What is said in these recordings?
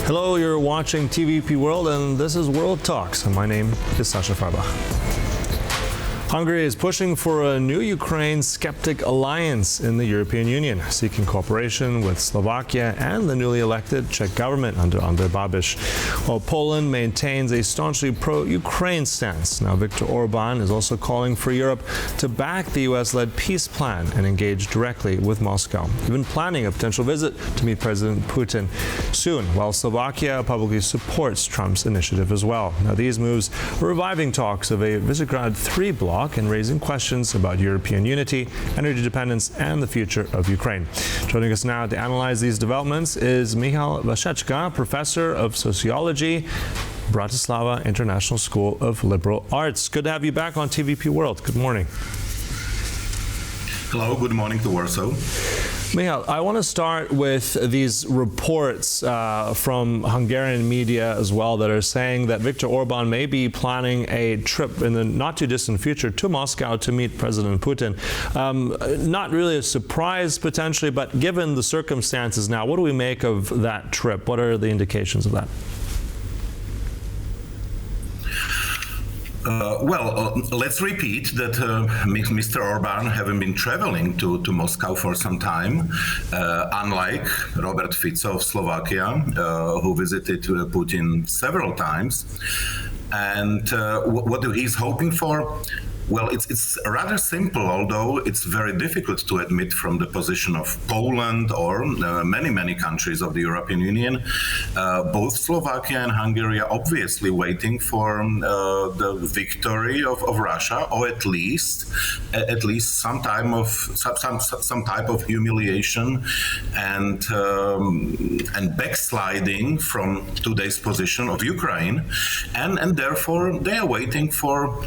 Hello, you're watching TVP World, and this is World Talks. And my name is Sascha Fahrbach. Hungary is pushing for a new Ukraine skeptic alliance in the European Union, seeking cooperation with Slovakia and the newly elected Czech government under Andrej Babiš, while Poland maintains a staunchly pro-Ukraine stance. Now, Viktor Orban is also calling for Europe to back the US-led peace plan and engage directly with Moscow, even planning a potential visit to meet President Putin soon, while Slovakia publicly supports Trump's initiative as well. Now, these moves are reviving talks of a Visegrad III bloc and raising questions about European unity, energy dependence, and the future of Ukraine. Joining us now to analyze these developments is Michal Vašečka, professor of sociology, Bratislava International School of Liberal Arts. Good to have you back on TVP World. Good morning. Hello, good morning to Warsaw. Michal, I want to start with these reports from Hungarian media as well that are saying that Viktor Orban may be planning a trip in the not-too-distant future to Moscow to meet President Putin. Not really a surprise, potentially, but given the circumstances now, what do we make of that trip? What are the indications of that? Let's repeat that Mr. Orban having been traveling to Moscow for some time, unlike Robert Fico of Slovakia, who visited Putin several times. And what he's hoping for? Well, it's rather simple, although it's very difficult to admit from the position of Poland or many countries of the European Union. Both Slovakia and Hungary are obviously waiting for the victory of Russia, or at least some type of humiliation and backsliding from today's position of Ukraine, and therefore they are waiting for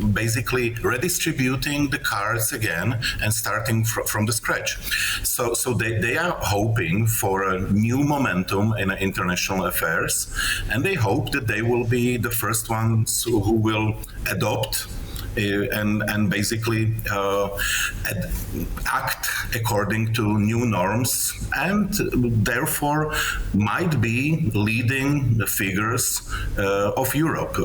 basically redistributing the cards again and starting from the scratch. So they are hoping for a new momentum in international affairs, and they hope that they will be the first ones who will adopt and basically act according to new norms, and therefore might be leading the figures of Europe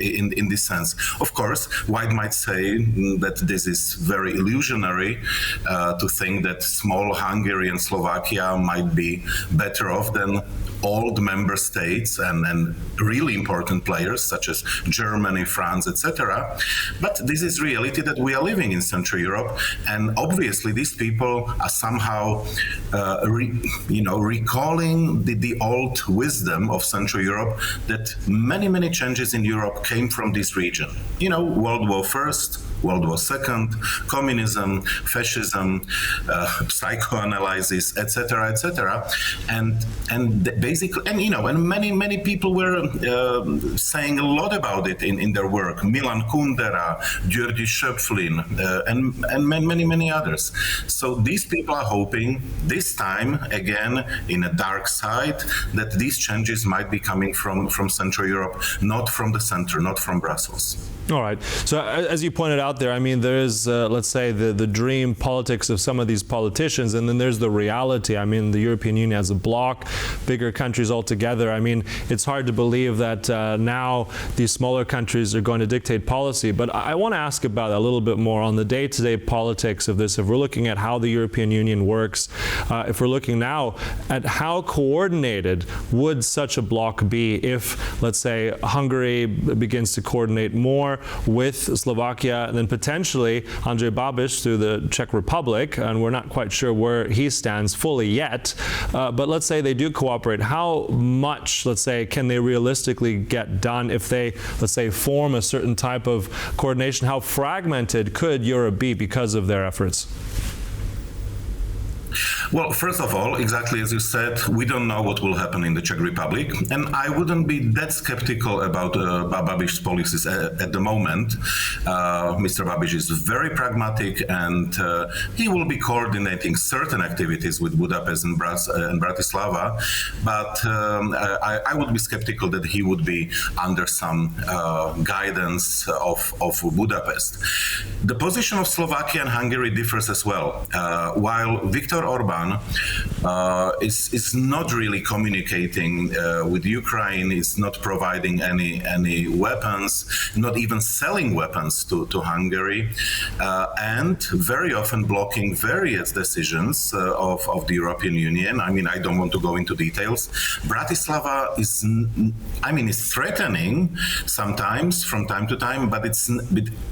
in this sense. Of course, one might say that this is very illusionary to think that small Hungary and Slovakia might be better off than old member states and really important players such as Germany, France, etc. But this is reality that we are living in Central Europe, and obviously these people are somehow recalling the old wisdom of Central Europe, that many changes in Europe came from this region. World War First, World War II, communism, fascism, psychoanalysis, etc., and basically, and many people were saying a lot about it in their work. Milan Kundera, György Schöpflin, and many others. So these people are hoping this time again in a dark side that these changes might be coming from Central Europe, not from the center, not from Brussels. All right. So as you pointed out there, I mean, there is, let's say, the dream politics of some of these politicians, and then there's the reality. I mean, the European Union as a bloc, bigger countries altogether. I mean, it's hard to believe that now these smaller countries are going to dictate policy. But I want to ask about a little bit more on the day-to-day politics of this. If we're looking at how the European Union works, if we're looking now at how coordinated would such a bloc be if, let's say, Hungary begins to coordinate more with Slovakia, and then potentially Andrej Babiš through the Czech Republic, and we're not quite sure where he stands fully yet, but let's say they do cooperate. How much, let's say, can they realistically get done if they, let's say, form a certain type of coordination? How fragmented could Europe be because of their efforts? Well, first of all, exactly as you said, we don't know what will happen in the Czech Republic, and I wouldn't be that skeptical about Babiš's policies at the moment. Mr. Babiš is very pragmatic, and he will be coordinating certain activities with Budapest and Bratislava, but I would be skeptical that he would be under some guidance of Budapest. The position of Slovakia and Hungary differs as well. While Viktor Orban Orban is not really communicating with Ukraine, is not providing any weapons, not even selling weapons to Hungary, and very often blocking various decisions of the European Union. I mean, I don't want to go into details. Bratislava is threatening sometimes from time to time, but it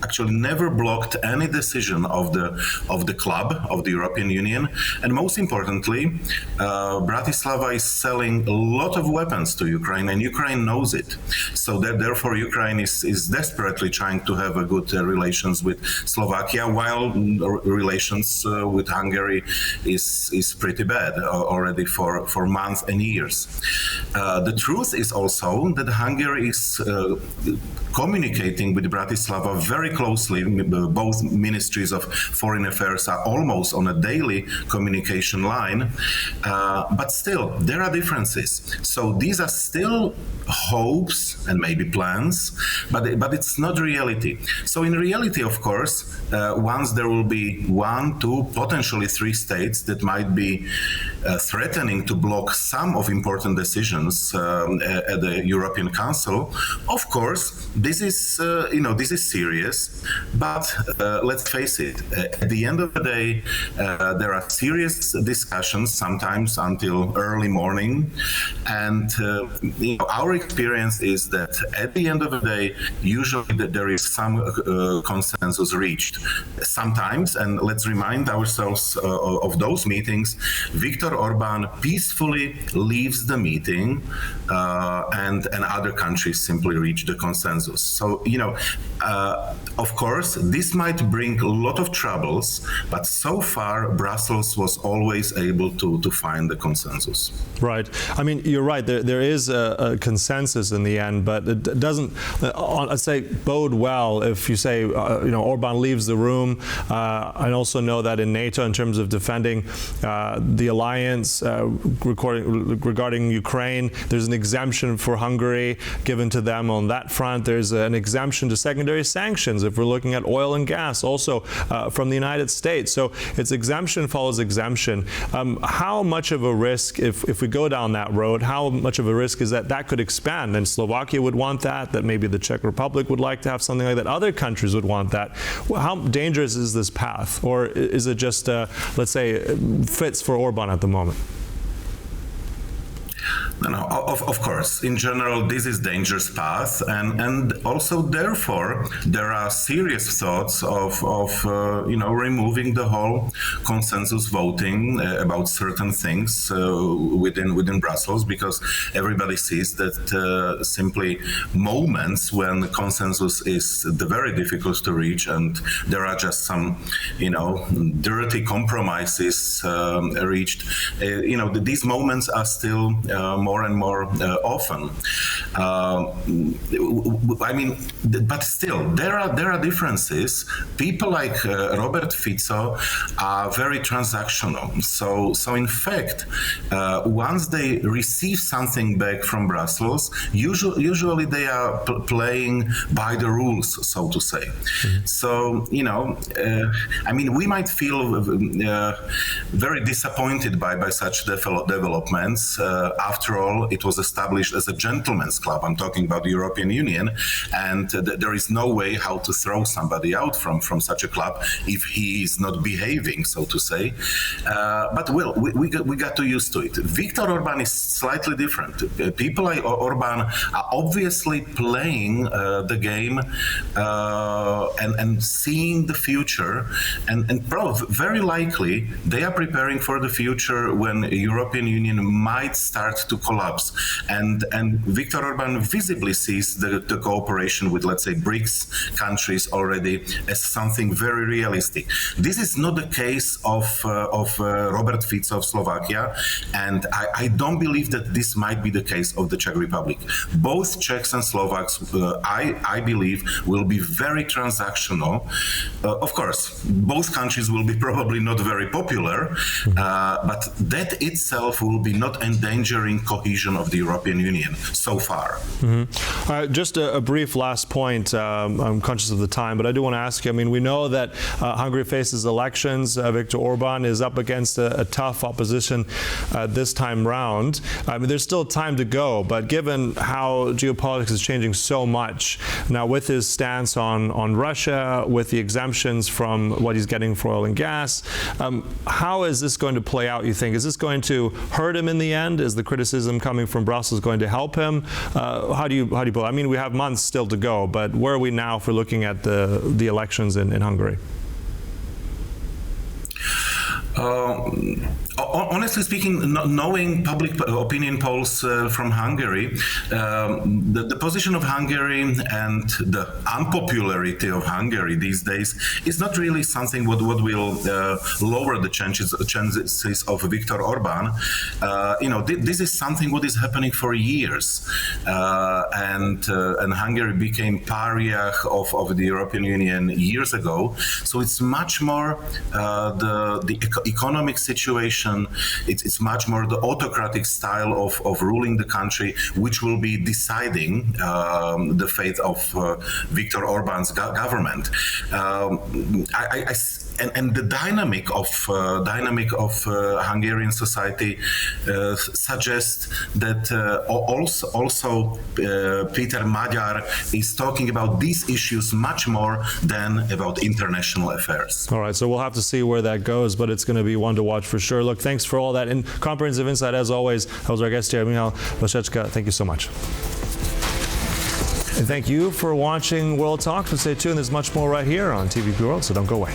actually never blocked any decision of the club of the European Union. And most importantly, Bratislava is selling a lot of weapons to Ukraine, and Ukraine knows it. So therefore, Ukraine is desperately trying to have a good relations with Slovakia, while relations with Hungary is pretty bad already for months and years. The truth is also that Hungary is communicating with Bratislava very closely. Both ministries of foreign affairs are almost on a daily communication line, but still there are differences. So these are still hopes and maybe plans, but it's not reality. So in reality, of course, once there will be 1, 2, potentially 3 states that might be threatening to block some of important decisions at the European Council, of course, this is serious. But let's face it, at the end of the day, there are serious discussions, sometimes until early morning, and our experience is that at the end of the day, usually there is some consensus reached. Sometimes, and let's remind ourselves of those meetings, Viktor Orban peacefully leaves the meeting, and other countries simply reach the consensus. So, of course, this might bring a lot of troubles, but so far Brussels was always able to find the consensus. Right. I mean, you're right. There is a consensus in the end, but it doesn't, I'd say, bode well if you say, Orban leaves the room. I also know that in NATO, in terms of defending the alliance regarding Ukraine, there's an exemption for Hungary given to them on that front. There's an exemption to secondary sanctions if we're looking at oil and gas, also from the United States. So it's exemption follows exemption. How much of a risk, if we go down that road, how much of a risk is that could expand? And Slovakia would want that maybe the Czech Republic would like to have something like that, other countries would want that. How dangerous is this path? Or is it just, let's say, fits for Orban at the moment? No, of course. In general, this is dangerous path, and also therefore there are serious thoughts of removing the whole consensus voting about certain things within Brussels, because everybody sees that simply moments when consensus is very difficult to reach, and there are just some dirty compromises reached. These moments are still more and more often. But still, there are differences. People like Robert Fico are very transactional. So in fact, once they receive something back from Brussels, usually they are playing by the rules, so to say. Mm-hmm. So we might feel very disappointed by such developments. After all, it was established as a gentleman's club. I'm talking about the European Union, and there is no way how to throw somebody out from such a club if he is not behaving, so to say. But we got to used to it. Viktor Orban is slightly different. People like Orban are obviously playing the game and seeing the future, and very likely they are preparing for the future when the European Union might start to collapse. And Viktor Orban visibly sees the cooperation with, let's say, BRICS countries already as something very realistic. This is not the case of Robert Fico of Slovakia, and I don't believe that this might be the case of the Czech Republic. Both Czechs and Slovaks, I believe, will be very transactional. Of course, both countries will be probably not very popular, but that itself will be not endangering cohesion of the European Union so far. Just a brief last point. I'm conscious of the time, but I do want to ask you, I mean, we know that Hungary faces elections. Viktor Orban is up against a tough opposition this time round. I mean, there's still time to go, but given how geopolitics is changing so much, now with his stance on Russia, with the exemptions from what he's getting for oil and gas, how is this going to play out, you think? Is this going to hurt him in the end? Is the criticism coming from Brussels going to help him? How do you put it? I mean, we have months still to go, but where are we now if we're looking at the elections in Hungary? Honestly speaking, knowing public opinion polls from Hungary, the position of Hungary and the unpopularity of Hungary these days is not really something what will lower the chances of Viktor Orban. This is something what is happening for years, and Hungary became pariah of the European Union years ago. So it's much more the economic situation. It's much more the autocratic style of ruling the country, which will be deciding the fate of Viktor Orban's government. And the dynamic of Hungarian society suggests that also Peter Magyar is talking about these issues much more than about international affairs. All right, so we'll have to see where that goes, but it's going to be one to watch for sure. Look, thanks for all that and comprehensive insight as always. That was our guest here, Michal Vašečka. Thank you so much. And thank you for watching World Talks. And stay tuned. There's much more right here on TVP World, so don't go away.